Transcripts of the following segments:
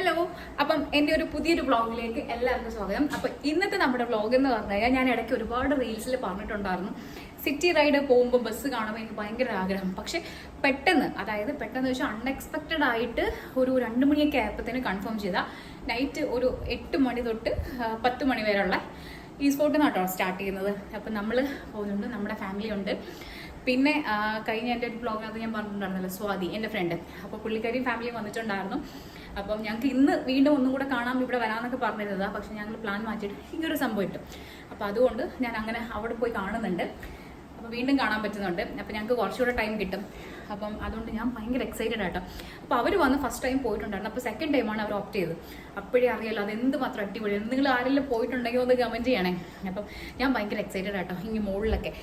Hello, അപ്പം എൻ്റെ ഒരു പുതിയൊരു വ്ളോഗിലേക്ക് എല്ലാവർക്കും സ്വാഗതം. അപ്പം ഇന്നത്തെ നമ്മുടെ വ്ളോഗ് എന്ന് പറഞ്ഞു കഴിഞ്ഞാൽ ഞാൻ ഇടയ്ക്ക് ഒരുപാട് റീൽസിൽ പറഞ്ഞിട്ടുണ്ടായിരുന്നു, സിറ്റി റൈഡ് പോകുമ്പോൾ ബസ് കാണുമ്പോൾ എനിക്ക് ഭയങ്കര ആഗ്രഹം. പക്ഷെ പെട്ടെന്ന് വെച്ചാൽ അൺഎക്സ്പെക്റ്റഡ് ആയിട്ട് ഒരു 2 മണിയൊക്കെ ആയപ്പോഴത്തേന് കൺഫേം ചെയ്ത നൈറ്റ് ഒരു 8 മണി തൊട്ട് 10 മണി വരെയുള്ള ഈ സ്പോട്ടിൽ നിന്നാട്ടോ സ്റ്റാർട്ട് ചെയ്യുന്നത്. അപ്പം നമ്മൾ പോകുന്നുണ്ട്, നമ്മുടെ ഫാമിലി ഉണ്ട്. പിന്നെ കഴിഞ്ഞ എൻ്റെ ഒരു വ്ളോഗിനകത്ത് ഞാൻ പറഞ്ഞിട്ടുണ്ടായിരുന്നല്ലോ, സ്വാതി എൻ്റെ ഫ്രണ്ട്. അപ്പോൾ പുള്ളിക്കാരിയും ഫാമിലിയും വന്നിട്ടുണ്ടായിരുന്നു. അപ്പം ഞങ്ങൾക്ക് ഇന്ന് വീണ്ടും ഒന്നും കൂടെ കാണാം, ഇവിടെ വരാമെന്നൊക്കെ പറഞ്ഞിരുന്നതാണ്. പക്ഷെ ഞങ്ങൾ പ്ലാൻ മാറ്റിയിട്ട് ഇങ്ങനൊരു സംഭവം ഇട്ടു. അപ്പോൾ അതുകൊണ്ട് ഞാൻ അങ്ങനെ അവിടെ പോയി കാണുന്നുണ്ട്. അപ്പോൾ വീണ്ടും കാണാൻ പറ്റുന്നുണ്ട്. അപ്പോൾ ഞങ്ങൾക്ക് കുറച്ചുകൂടെ ടൈം കിട്ടും. അപ്പം അതുകൊണ്ട് ഞാൻ ഭയങ്കര എക്സൈറ്റഡ് ആട്ടോ. അപ്പോൾ അവർ വന്ന് ഫസ്റ്റ് ടൈം പോയിട്ടുണ്ടായിരുന്നു. അപ്പോൾ സെക്കൻഡ് ടൈമാണ് അവർ ഓപ്റ്റ് ചെയ്തത്. അപ്പോഴേ അറിയാലോ അത് എന്ത് മാത്രം അടിപൊളിയാണ്. നിങ്ങൾ ആരെങ്കിലും പോയിട്ടുണ്ടെങ്കിൽ ഒന്ന് കമൻറ്റ് ചെയ്യണേ. അപ്പം ഞാൻ ഭയങ്കര എക്സൈറ്റഡ് ആട്ടോ. ഇനി മുകളിലൊക്കെ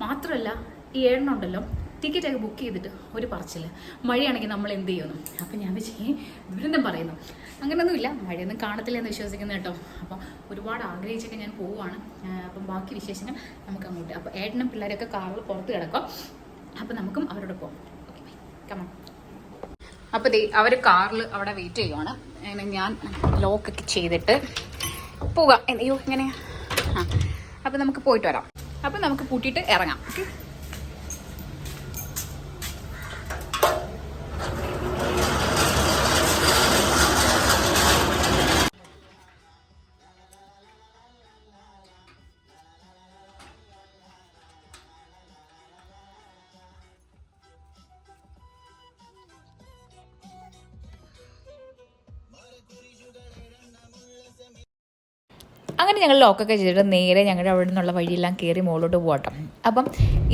മാത്രമല്ല, ഈ ഏഴെണ്ണുണ്ടല്ലോ ടിക്കറ്റൊക്കെ ബുക്ക് ചെയ്തിട്ട് ഒരു പറച്ചില്ല, മഴയാണെങ്കിൽ നമ്മൾ എന്ത് ചെയ്യുന്നു. അപ്പം ഞാൻ ദുരന്തം പറയുന്നു. അങ്ങനെയൊന്നുമില്ല, മഴയൊന്നും കാണത്തില്ലെന്ന് വിശ്വസിക്കുന്നു കേട്ടോ. അപ്പം ഒരുപാട് ആഗ്രഹിച്ചൊക്കെ ഞാൻ പോവുകയാണ്. അപ്പം ബാക്കി വിശേഷങ്ങൾ നമുക്ക് അങ്ങോട്ട്. അപ്പോൾ ഏട്ടനും പിള്ളേരൊക്കെ കാറിൽ പുറത്ത് കിടക്കും. അപ്പം നമുക്കും അവരോട് പോകാം. Okay bye, come on. അപ്പോൾ അവർ കാറിൽ അവിടെ വെയിറ്റ് ചെയ്യുവാണ്. ഞാൻ ലോക്കൊക്കെ ചെയ്തിട്ട് പോകാം. അയ്യോ ഇങ്ങനെ. അപ്പം നമുക്ക് പോയിട്ട് വരാം. അപ്പം നമുക്ക് പൂട്ടിയിട്ട് ഇറങ്ങാം. ഓക്കെ. അങ്ങനെ ഞങ്ങൾ ലോക്കൊക്കെ ചെയ്തിട്ട് നേരെ ഞങ്ങളുടെ അവിടെ നിന്നുള്ള വഴിയെല്ലാം കയറി മുകളിലോട്ട് പോകട്ടെ. അപ്പം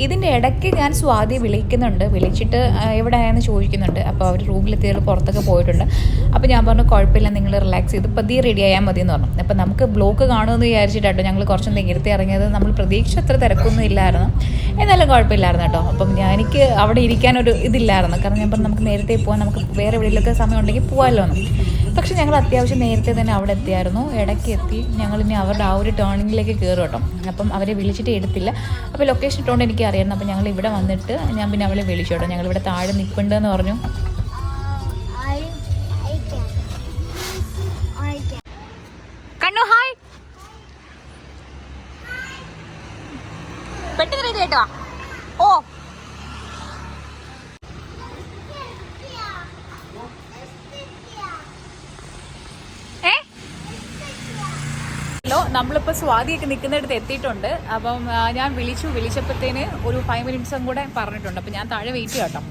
ഇതിൻ്റെ ഇടയ്ക്ക് ഞാൻ സ്വാതി വിളിച്ചിട്ട് എവിടെയാണെന്ന് ചോദിക്കുന്നുണ്ട്. അപ്പോൾ അവർ റൂമിലെത്തിയത് പുറത്തൊക്കെ പോയിട്ടുണ്ട്. അപ്പോൾ ഞാൻ പറഞ്ഞു കുഴപ്പമില്ല, നിങ്ങൾ റിലാക്സ് ചെയ്ത് പതിയെ റെഡി ആയാൽ മതി എന്ന് പറഞ്ഞു. അപ്പോൾ നമുക്ക് ബ്ലോക്ക് കാണുമെന്ന് വിചാരിച്ചിട്ടോ ഞങ്ങൾ കുറച്ച് നേരത്തെ ഇറങ്ങിയത്. നമ്മൾ പ്രതീക്ഷിച്ച അത്ര തിരക്കൊന്നും ഇല്ലായിരുന്നു, എന്നാലും കുഴപ്പമില്ലായിരുന്നു കേട്ടോ. അപ്പം എനിക്ക് അവിടെ ഇരിക്കാനൊരു ഇതില്ലായിരുന്നു. കാരണം ഞാൻ പറഞ്ഞു നമുക്ക് നേരത്തെ പോകാൻ, നമുക്ക് വേറെ എവിടെയെങ്കിലൊക്കെ സമയം ഉണ്ടെങ്കിൽ പോകാമല്ലോ എന്ന്. പക്ഷെ ഞങ്ങൾ അത്യാവശ്യം നേരത്തെ തന്നെ അവിടെ എത്തിയായിരുന്നു. ഇടയ്ക്ക് എത്തി ഞങ്ങളിനി അവരുടെ ആ ഒരു ടേണിങ്ങിലേക്ക് കയറും കേട്ടോ. അപ്പം അവരെ വിളിച്ചിട്ട് എടുത്തില്ല. അപ്പോൾ ലൊക്കേഷൻ ഇട്ടുകൊണ്ട് എനിക്ക് അറിയായിരുന്നു. അപ്പം ഞങ്ങൾ ഇവിടെ വന്നിട്ട് ഞാൻ പിന്നെ അവളെ വിളിച്ചു കേട്ടോ. ഞങ്ങളിവിടെ താഴെ നിൽപ്പുണ്ടെന്ന് പറഞ്ഞു. കണ്ണു ഹായ്, പെട്ടെന്ന് റെഡി കേട്ടോ. ഓ നമ്മളിപ്പോൾ സ്വാതിയൊക്കെ നിൽക്കുന്നിടത്ത് എത്തിയിട്ടുണ്ട്. അപ്പം ഞാൻ വിളിച്ചപ്പോഴത്തേന് ഒരു 5 മിനിറ്റ്സും കൂടെ പറഞ്ഞിട്ടുണ്ട്. അപ്പം ഞാൻ താഴെ വെയിറ്റ് ചെയ്യാം കേട്ടോ.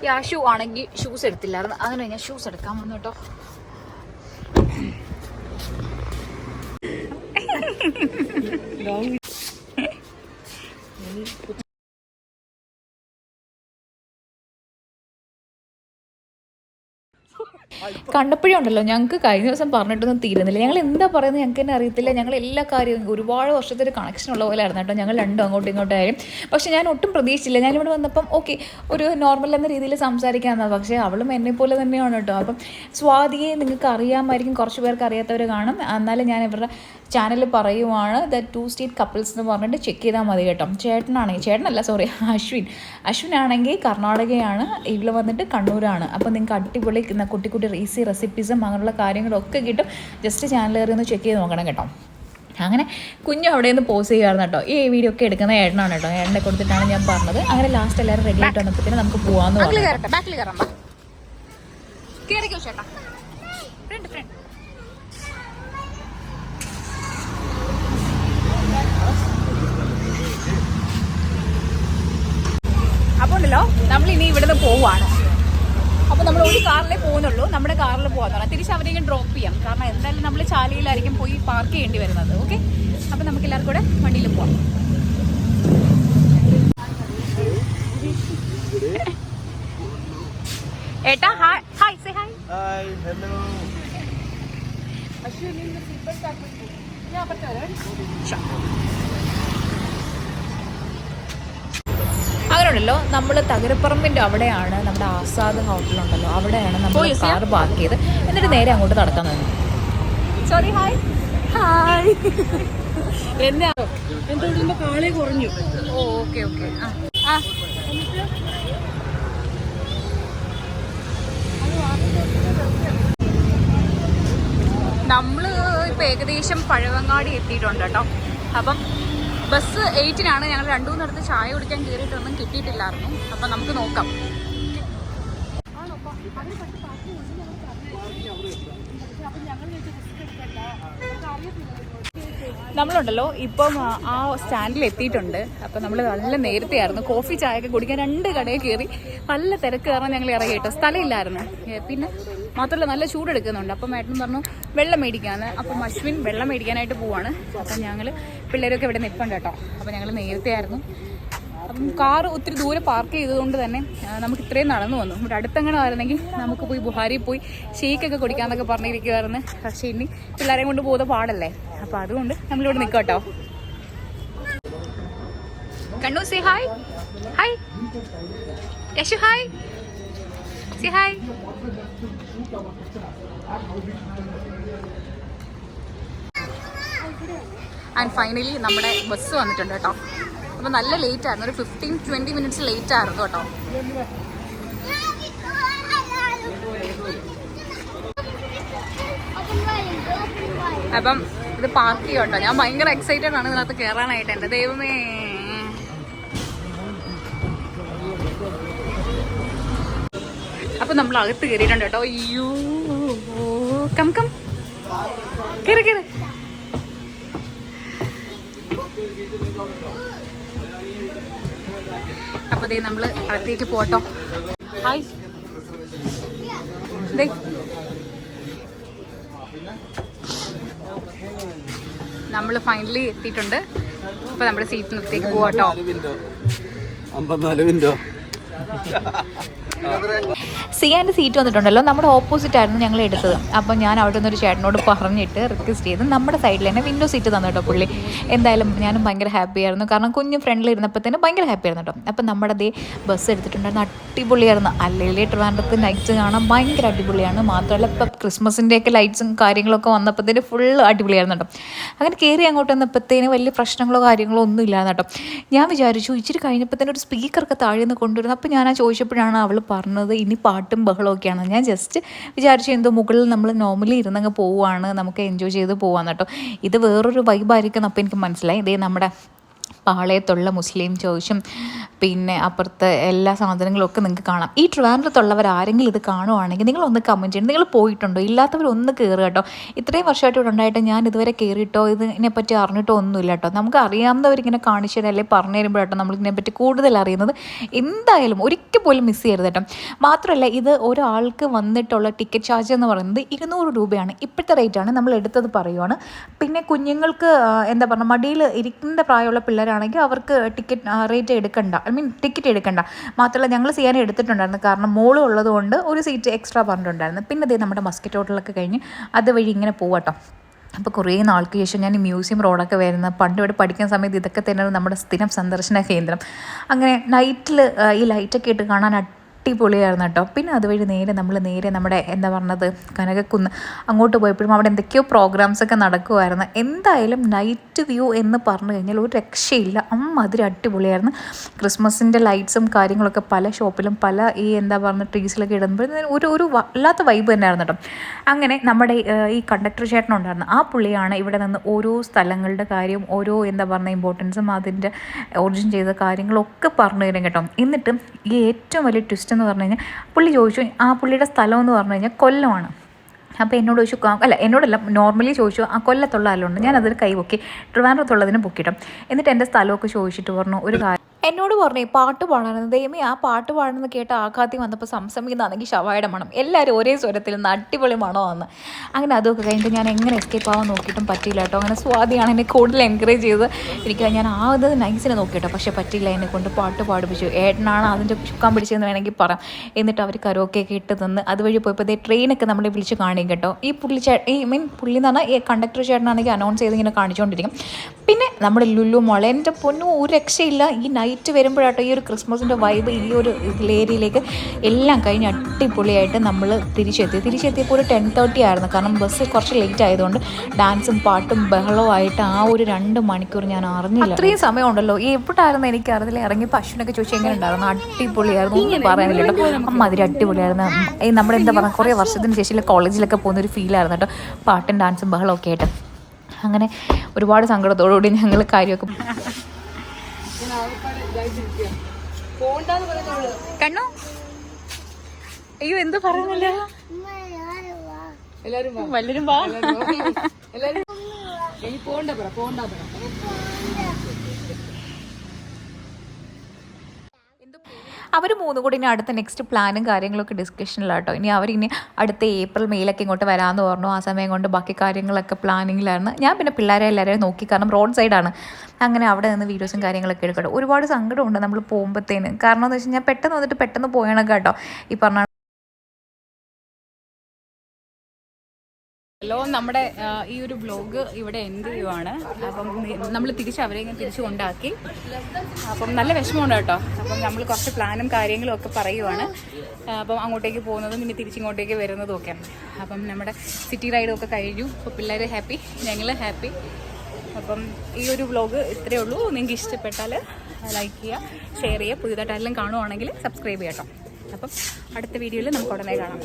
യാഷു ആണെങ്കിൽ ഷൂസ് എടുത്തില്ലായിരുന്നു, അങ്ങനെ ഞാൻ ഷൂസ് എടുക്കാൻ വന്നു കേട്ടോ. കണ്ടപ്പോഴേ ഉണ്ടല്ലോ ഞങ്ങൾക്ക് കഴിഞ്ഞ ദിവസം പറഞ്ഞിട്ടൊന്നും തീരുന്നില്ല. ഞങ്ങൾ എന്താ പറയുന്നത് ഞങ്ങൾക്ക് തന്നെ അറിയത്തില്ല. ഞങ്ങൾ എല്ലാ കാര്യവും ഒരുപാട് വർഷത്തെ ഒരു കണക്ഷൻ ഉള്ള പോലെ ആയിരുന്നു കേട്ടോ. ഞങ്ങൾ രണ്ടും അങ്ങോട്ടും ഇങ്ങോട്ടായാലും. പക്ഷെ ഞാൻ ഒട്ടും പ്രതീക്ഷിച്ചില്ല. ഞാനിവിടെ വന്നപ്പം ഓക്കെ ഒരു നോർമൽ എന്ന രീതിയിൽ സംസാരിക്കാമെന്നാണ്. പക്ഷേ അവളും എന്നെപ്പോലെ തന്നെയാണ് കേട്ടോ. അപ്പം സ്വാതിയെ നിങ്ങൾക്ക് അറിയാമായിരിക്കും, കുറച്ച് പേർക്ക് അറിയാത്തവർ കാണും. എന്നാലും ഞാൻ ഇവരുടെ ചാനൽ പറയുവാണ്, ദ 2 സ്റ്റേറ്റ് കപ്പിൾസ് എന്ന് പറഞ്ഞിട്ട് ചെക്ക് ചെയ്താൽ മതി കേട്ടോ. അശ്വിനാണെങ്കിൽ കർണാടകയാണ്, ഇവിടെ വന്നിട്ട് കണ്ണൂരാണ്. അപ്പോൾ നിങ്ങൾക്ക് അടിപൊളി കുട്ടി ഈസി റെസിപ്പീസും അങ്ങനെയുള്ള കാര്യങ്ങളൊക്കെ കിട്ടും. ജസ്റ്റ് ചാനൽ കയറി ഒന്ന് ചെക്ക് ചെയ്ത് നോക്കണം കേട്ടോ. അങ്ങനെ കുഞ്ഞു അവിടെ നിന്ന് പോസ് ചെയ്യുമായിരുന്നു കേട്ടോ. ഈ വീഡിയോ ഒക്കെ എടുക്കുന്ന ഏട്ടനാണ് കേട്ടോ. ഏട്ടനെ കൊടുത്തിട്ടാണ് ഞാൻ പറഞ്ഞത്. അങ്ങനെ ലാസ്റ്റ് എല്ലാവരും റെഡി ആയിട്ട് വന്നപ്പോഴത്തേനും നമുക്ക് പോകാമെന്ന് പറഞ്ഞു. അപ്പോൾ ഉണ്ടല്ലോ നമ്മൾ ഇനി ഇവിടുന്ന് പോവുകയാണ്. അപ്പോൾ നമ്മൾ ഒരു കാറിലേ പോകുന്നുള്ളൂ, നമ്മുടെ കാറിൽ പോകാൻ തിരിച്ച് അവരെയും ഡ്രോപ്പ് ചെയ്യാം. കാരണം എന്തായാലും നമ്മൾ ചാലയിലായിരിക്കും പോയി പാർക്ക് ചെയ്യേണ്ടി വരുന്നത്. ഓക്കെ, അപ്പോൾ നമുക്ക് എല്ലാവർക്കും കൂടെ വണ്ടിയിൽ പോവാം. ഏട്ടാ hi, hi say hi. Hi, hello. അങ്ങനെയുണ്ടല്ലോ നമ്മൾ തകരപ്പറമ്പിൻ്റെ അവിടെയാണ് നമ്മുടെ ആസാദ് ഹോട്ടലുണ്ടല്ലോ, അവിടെയാണ് നമ്മൾ കാർ പാർക്ക് ചെയ്ത് എന്നിട്ട് നേരെ അങ്ങോട്ട് നടക്കാൻ തോന്നി. Sorry hi hi. എന്നാ എന്തോ കാളെ കുറഞ്ഞു. ഓ ഓക്കെ ഓക്കെ. ആ നമ്മൾ ഇപ്പോൾ ഏകദേശം പഴവങ്ങാടി എത്തിയിട്ടുണ്ട് കേട്ടോ. അപ്പം ബസ് 8-നാണ്. ഞങ്ങൾ 2-3 ചായ കുടിക്കാൻ കയറിയിട്ടൊന്നും കിട്ടിയിട്ടില്ലായിരുന്നു. അപ്പം നമുക്ക് നോക്കാം. നമ്മളുണ്ടല്ലോ ഇപ്പം ആ സ്റ്റാൻഡിൽ എത്തിയിട്ടുണ്ട്. അപ്പം നമ്മൾ നല്ല നേരത്തെ ആയിരുന്നു. കോഫി ചായയൊക്കെ കുടിക്കാൻ 2 കടയിൽ കയറി നല്ല തിരക്ക് കാരണം ഞങ്ങൾ ഇറങ്ങി കേട്ടോ. സ്ഥലമില്ലായിരുന്നു. പിന്നെ മാത്രമല്ല നല്ല ചൂടെടുക്കുന്നുണ്ട്. അപ്പം ഏട്ടൻ പറഞ്ഞു വെള്ളം മേടിക്കാമെന്ന്. അപ്പം അശ്വിൻ വെള്ളം മേടിക്കാനായിട്ട് പോവാണ്. അപ്പം ഞങ്ങൾ പിള്ളേരൊക്കെ ഇവിടെ നിൽപ്പുണ്ട് കേട്ടോ. അപ്പം ഞങ്ങൾ നേരത്തെ ആയിരുന്നു. അപ്പം കാറ് ഒത്തിരി ദൂരെ പാർക്ക് ചെയ്തതുകൊണ്ട് തന്നെ നമുക്ക് ഇത്രയും നടന്നു വന്നു. ഇവിടെ അടുത്തങ്ങനെ ആയിരുന്നെങ്കിൽ നമുക്ക് പോയി ബുഹാരി പോയി ഷേക്കൊക്കെ കുടിക്കാമെന്നൊക്കെ പറഞ്ഞിരിക്കുമായിരുന്നു. പക്ഷേ ഇനി പിള്ളേരെയും കൊണ്ട് പോകുന്ന പാടല്ലേ. അപ്പോൾ അതുകൊണ്ട് നമ്മളിവിടെ നിൽക്കാം കേട്ടോ. Kannu say hi. Hi Yashu. Hi say hi. And finally നമ്മുടെ ബസ് വന്നിട്ടുണ്ട് കേട്ടോ. അപ്പോൾ നല്ല ലേറ്റ് ആയിരുന്നു. ഒരു 15-20 മിനിറ്റ്സ് ലേറ്റ് ആയിരുന്നു കേട്ടോ. അപ്പം ഇത് പാർക്ക് ചെയ്യും കേട്ടോ. ഞാൻ ഭയങ്കര എക്സൈറ്റഡ് ആണ് ഇതിനകത്ത് കയറാനായിട്ട്. എൻ്റെ ദൈവമേ. അപ്പം നമ്മൾ അകത്ത് കയറിയിട്ടുണ്ട് കേട്ടോ. അയ്യോ കം കം കയറി കയറി. അപ്പോൾ ദേ നമ്മൾ അകത്തേക്ക് പോട്ടോ. ഹായ്. നമ്മൾ ഫൈനലി എത്തിയിട്ടുണ്ട്. അപ്പോൾ നമ്മുടെ സീറ്റിനടുത്തേക്ക് പോവാട്ടോ. 54 മിനിറ്റോ. സിയാൻ്റെ സീറ്റ് വന്നിട്ടുണ്ടല്ലോ. നമ്മുടെ ഓപ്പോസിറ്റ് ആയിരുന്നു ഞങ്ങൾ എടുത്തത്. അപ്പോൾ ഞാൻ അവിടെ നിന്നൊരു ചേട്ടനോട് പറഞ്ഞിട്ട് റിക്വസ്റ്റ് ചെയ്ത് നമ്മുടെ സൈഡിൽ തന്നെ വിൻഡോ സീറ്റ് തന്നു കേട്ടോ പുള്ളി. എന്തായാലും ഞാനും ഭയങ്കര ഹാപ്പി ആയിരുന്നു. കാരണം കുഞ്ഞ് ഫ്രണ്ടിൽ ഇരുന്നപ്പോഴത്തേനും ഭയങ്കര ഹാപ്പി ആയിരുന്നു കേട്ടോ. അപ്പം നമ്മുടെ ദേ ബസ് എടുത്തിട്ടുണ്ടായിരുന്നു. അടിപൊളിയായിരുന്നു. അല്ലെങ്കിൽ ട്രിവാൻഡ്രത്ത് നൈറ്റ്സ് കാണാൻ ഭയങ്കര അടിപൊളിയാണ്. മാത്രമല്ല ഇപ്പം ക്രിസ്മസിൻ്റെയൊക്കെ ലൈറ്റ്സും കാര്യങ്ങളൊക്കെ വന്നപ്പോഴത്തേന് ഫുള്ള് അടിപൊളിയായിരുന്നു കേട്ടോ. അങ്ങനെ കയറി അങ്ങോട്ട് വന്നപ്പോഴത്തേന് വലിയ പ്രശ്നങ്ങളോ കാര്യങ്ങളോ ഒന്നും ഇല്ലായിരുന്നു കേട്ടോ. ഞാൻ വിചാരിച്ചു ഇച്ചിരി കഴിഞ്ഞപ്പോഴത്തേനും ഒരു സ്പീക്കറൊക്കെ താഴെ നിന്ന് കൊണ്ടുവരുന്നത്. അപ്പോൾ ഞാൻ ചോദിച്ചപ്പോഴാണ് അവൾ പറഞ്ഞത് ഇനി പാട്ടും ബഹളമൊക്കെയാണ്. ഞാൻ ജസ്റ്റ് വിചാരിച്ചു എന്തോ മുകളിൽ നമ്മൾ നോർമലി ഇരുന്നങ്ങ് പോവുകയാണ്, നമുക്ക് എൻജോയ് ചെയ്ത് പോവാന്ന് കേട്ടോ. ഇത് വേറൊരു വൈബായിരിക്കും. അപ്പോൾ എനിക്ക് മനസ്സിലായി ഇതേ നമ്മുടെ പാളയത്തുള്ള മുസ്ലിം ചോദിച്ചും പിന്നെ അപ്പുറത്തെ എല്ലാ സാധനങ്ങളും ഒക്കെ നിങ്ങൾക്ക് കാണാം. ഈ ട്രിവാൻഡ്രത്തുള്ളവർ ആരെങ്കിലും ഇത് കാണുവാണെങ്കിൽ നിങ്ങളൊന്ന് കമൻറ്റ് ചെയ്യണം. നിങ്ങൾ പോയിട്ടുണ്ടോ? ഇല്ലാത്തവരൊന്ന് കയറുക കേട്ടോ. ഇത്രയും വർഷമായിട്ട് ഇവിടെ ഉണ്ടായിട്ട് ഞാൻ ഇതുവരെ കയറിയിട്ടോ ഇതിനെപ്പറ്റി അറിഞ്ഞിട്ടോ ഒന്നുമില്ല കേട്ടോ. നമുക്ക് അറിയാവുന്നവരിങ്ങനെ കാണിച്ചു തരാം അല്ലെങ്കിൽ പറഞ്ഞു തരുമ്പോഴാട്ടോ നമ്മളിതിനെപ്പറ്റി കൂടുതൽ അറിയുന്നത്. എന്തായാലും ഒരിക്കൽ പോലും മിസ് ചെയ്യരുത് കേട്ടോ. മാത്രമല്ല ഇത് ഒരാൾക്ക് വന്നിട്ടുള്ള ടിക്കറ്റ് ചാർജ് എന്ന് പറയുന്നത് 200 രൂപയാണ്. ഇപ്പോഴത്തെ റേറ്റാണ് നമ്മൾ എടുത്തത് പറയുവാണ്. പിന്നെ കുഞ്ഞുങ്ങൾക്ക് എന്താ പറയുക മടിയിൽ ഇരിക്കുന്ന പ്രായമുള്ള പിള്ളേരാണെങ്കിൽ അവർക്ക് ടിക്കറ്റ് എടുക്കണ്ട. മാത്രമല്ല ഞങ്ങൾ ചെയ്യാൻ എടുത്തിട്ടുണ്ടായിരുന്നു. കാരണം മോളും ഉള്ളത് കൊണ്ട് ഒരു സീറ്റ് എക്സ്ട്രാ പറഞ്ഞിട്ടുണ്ടായിരുന്നു. പിന്നെ അതേ നമ്മുടെ മസ്കറ്റ് ഹോട്ടലൊക്കെ കഴിഞ്ഞ് അതുവഴി ഇങ്ങനെ പോവാട്ടോ. അപ്പോൾ കുറേ നാൾക്ക് ശേഷം ഞാൻ ഈ മ്യൂസിയം റോഡൊക്കെ വരുന്നത്. പണ്ട് ഇവിടെ പഠിക്കുന്ന സമയത്ത് ഇതൊക്കെ തന്നെയാണ് നമ്മുടെ സ്ഥിരം സന്ദർശന കേന്ദ്രം. അങ്ങനെ നൈറ്റിൽ ഈ ലൈറ്റൊക്കെ ഇട്ട് കാണാൻ അടിപൊളിയായിരുന്നു കേട്ടോ. പിന്നെ അതുവഴി നമ്മൾ നേരെ നമ്മുടെ എന്താ പറഞ്ഞത് കനകക്കുന്ന് അങ്ങോട്ട് പോയപ്പോഴും അവിടെ എന്തൊക്കെയോ പ്രോഗ്രാംസൊക്കെ നടക്കുമായിരുന്നു. എന്തായാലും നൈറ്റ് വ്യൂ എന്ന് പറഞ്ഞു കഴിഞ്ഞാൽ ഒരു രക്ഷയില്ല. അതിൽ അടിപൊളിയായിരുന്നു. ക്രിസ്മസിൻ്റെ ലൈറ്റ്സും കാര്യങ്ങളൊക്കെ പല ഷോപ്പിലും പല ഈ എന്താ പറയുക ട്രീസിലൊക്കെ ഇടുമ്പോൾ ഒരു വല്ലാത്ത വൈബ് തന്നെയായിരുന്നു കേട്ടോ. അങ്ങനെ നമ്മുടെ ഈ കണ്ടക്ടർ ചേട്ടനുണ്ടായിരുന്നു. ആ പുള്ളിയാണ് ഇവിടെ നിന്ന് ഓരോ സ്ഥലങ്ങളുടെ കാര്യം ഓരോ എന്താ പറയുക ഇമ്പോർട്ടൻസും അതിൻ്റെ ഒറിജിൻ ചെയ്ത കാര്യങ്ങളൊക്കെ പറഞ്ഞു തരും കേട്ടോ. എന്നിട്ട് ഈ ഏറ്റവും വലിയ ട്വിസ്റ്റ് എന്ന് പറഞ്ഞു കഴിഞ്ഞാൽ പുള്ളി ചോദിച്ചു ആ പുള്ളിയുടെ സ്ഥലം എന്ന് പറഞ്ഞു കഴിഞ്ഞാൽ കൊല്ലമാണ്. അപ്പോൾ എന്നോട് ചോദിച്ചു എന്നോടല്ല നോർമലി ചോദിച്ചു ആ കൊല്ലത്തുള്ള ആളുണ്ട്. ഞാനതിൽ കൈപൊക്കി ട്രിവാൻഡ്രത്തുള്ളതിന് പൊക്കിയിട്ടു. എന്നിട്ട് എൻ്റെ സ്ഥലമൊക്കെ ചോദിച്ചിട്ട് പറഞ്ഞു ഒരു കാര്യം എന്നോട് പറഞ്ഞു പാട്ട് പാടാനെന്ന്. ദൈവമേ ആ പാട്ട് പാടുന്നത് കേട്ട് ആഘാത്യം വന്നപ്പോൾ സംസമിക്കുന്നതാണെങ്കിൽ ഷവായുടെ മണം. എല്ലാവരും ഒരേ സ്വരത്തിൽ നിന്ന് അടിപൊളി മണമാണ്. അങ്ങനെ അതൊക്കെ കഴിഞ്ഞിട്ട് ഞാൻ എങ്ങനെ എസ്കേപ്പ് ആവാൻ നോക്കിയിട്ടും പറ്റിയില്ല കേട്ടോ. അങ്ങനെ സ്വാതിയാണ് എന്നെ കൂടുതൽ എൻകറേജ് ചെയ്ത് എനിക്ക് ഞാൻ അത് നൈസിനെ നോക്കിയിട്ടോ. പക്ഷേ പറ്റിയില്ല. എന്നെ കൊണ്ട് പാട്ട് പാടിപ്പിച്ചു. ഏട്ടനാണ് അതിൻ്റെ ചുക്കാൻ പിടിച്ചതെന്ന് വേണമെങ്കിൽ പറയാം. എന്നിട്ട് അവർ കരോക്കെയൊക്കെ ഇട്ട് തന്ന് അതുവഴി പോയപ്പോൾ ട്രെയിനൊക്കെ നമ്മളെ വിളിച്ച് കാണിക്കും കേട്ടോ. ഈ പുള്ളി പുള്ളി എന്ന് പറഞ്ഞാൽ ഈ കണ്ടക്ടർ ചേട്ടനാണെങ്കിൽ അനൗൺസ് ചെയ്ത് ഇങ്ങനെ കാണിച്ചുകൊണ്ടിരിക്കും. പിന്നെ നമ്മുടെ ലുലു മോളെ എൻ്റെ പൊന്നു ഒരു രക്ഷയില്ല. ഈ നൈറ്റ് നൈറ്റ് വരുമ്പോഴാട്ടോ ഈ ഒരു ക്രിസ്മസിൻ്റെ വൈബ് ഈ ഒരു ഏരിയയിലേക്ക് എല്ലാം കഴിഞ്ഞ് അടിപൊളിയായിട്ട് നമ്മൾ തിരിച്ചെത്തിയപ്പോൾ ഒരു 10:30 ആയിരുന്നു. കാരണം ബസ് കുറച്ച് ലേറ്റ് ആയതുകൊണ്ട് ഡാൻസും പാട്ടും ബഹളവും ആയിട്ട് ആ ഒരു 2 മണിക്കൂർ ഞാൻ അറിഞ്ഞില്ല. അത്രയും സമയമുണ്ടല്ലോ. എവിടായിരുന്നു എനിക്കറിയില്ല. ഇറങ്ങി പശുവിനൊക്കെ ചോദിച്ചാൽ എങ്ങനെ ഉണ്ടായിരുന്നു? അടിപൊളിയായിരുന്നു, ഒന്നും പറയാനില്ലല്ലോ. അതിൽ അടിപൊളിയായിരുന്നു. നമ്മുടെ എന്താ പറയുക, കുറേ വർഷത്തിന് ശേഷം കോളേജിലൊക്കെ പോകുന്നൊരു ഫീലായിരുന്നു കേട്ടോ, പാട്ടും ഡാൻസും ബഹളമൊക്കെ ആയിട്ട്. അങ്ങനെ ഒരുപാട് സങ്കടത്തോടുകൂടി ഞങ്ങൾ കാര്യമൊക്കെ കണ്ണു. അയ്യോ എന്ത് പറയുന്നില്ല. വല്ലരും വാ. അവർ 3 കൂടി ഇനി അടുത്ത നെക്സ്റ്റ് പ്ലാനും കാര്യങ്ങളൊക്കെ ഡിസ്കഷനിലാട്ടോ. ഇനി അവരിനി അടുത്ത ഏപ്രിൽ മെയിലൊക്കെ ഇങ്ങോട്ട് വരാമെന്ന് പറഞ്ഞു. ആ സമയം കൊണ്ട് ബാക്കി കാര്യങ്ങളൊക്കെ പ്ലാനിങ്ങിലായിരുന്നു. ഞാൻ പിന്നെ പിള്ളേരെ എല്ലാവരെയും നോക്കി, കാരണം റോഡ് സൈഡാണ്. അങ്ങനെ അവിടെ നിന്ന് വീഡിയോസും കാര്യങ്ങളൊക്കെ എടുക്കട്ടെ. ഒരുപാട് സങ്കടമുണ്ട് നമ്മൾ പോകുമ്പോഴത്തേന്. കാരണം എന്ന് വെച്ച് കഴിഞ്ഞാൽ പെട്ടെന്ന് വന്നിട്ട് പെട്ടെന്ന് പോയണം കേട്ടോ. ഈ പറഞ്ഞ ഹലോ, നമ്മുടെ ഈ ഒരു വ്ലോഗ് ഇവിടെ എൻഡ് ചെയ്യുവാണ്. അപ്പം നമ്മൾ അവരെ തിരിച്ചു കൊണ്ടാക്കി. അപ്പം നല്ല വിഷമമുണ്ട് കേട്ടോ. അപ്പം നമ്മൾ കുറച്ച് പ്ലാനും കാര്യങ്ങളും ഒക്കെ പറയുവാണ്. അപ്പം അങ്ങോട്ടേക്ക് പോകുന്നതും പിന്നെ തിരിച്ചിങ്ങോട്ടേക്ക് വരുന്നതും ഒക്കെ. അപ്പം നമ്മുടെ സിറ്റി റൈഡും ഒക്കെ കഴിഞ്ഞു. അപ്പോൾ പിള്ളേർ ഹാപ്പി, ഞങ്ങൾ ഹാപ്പി. അപ്പം ഈ ഒരു വ്ലോഗ് ഇത്രയേ ഉള്ളൂ. നിങ്ങൾക്ക് ഇഷ്ടപ്പെട്ടാൽ ലൈക്ക് ചെയ്യുക, ഷെയർ ചെയ്യുക. പുതിയതായിട്ടെല്ലാം കാണുവാണെങ്കിൽ സബ്സ്ക്രൈബ് ചെയ്യാം കേട്ടോ. അപ്പം അടുത്ത വീഡിയോയിൽ നമുക്ക് ഉടനെ കാണാം.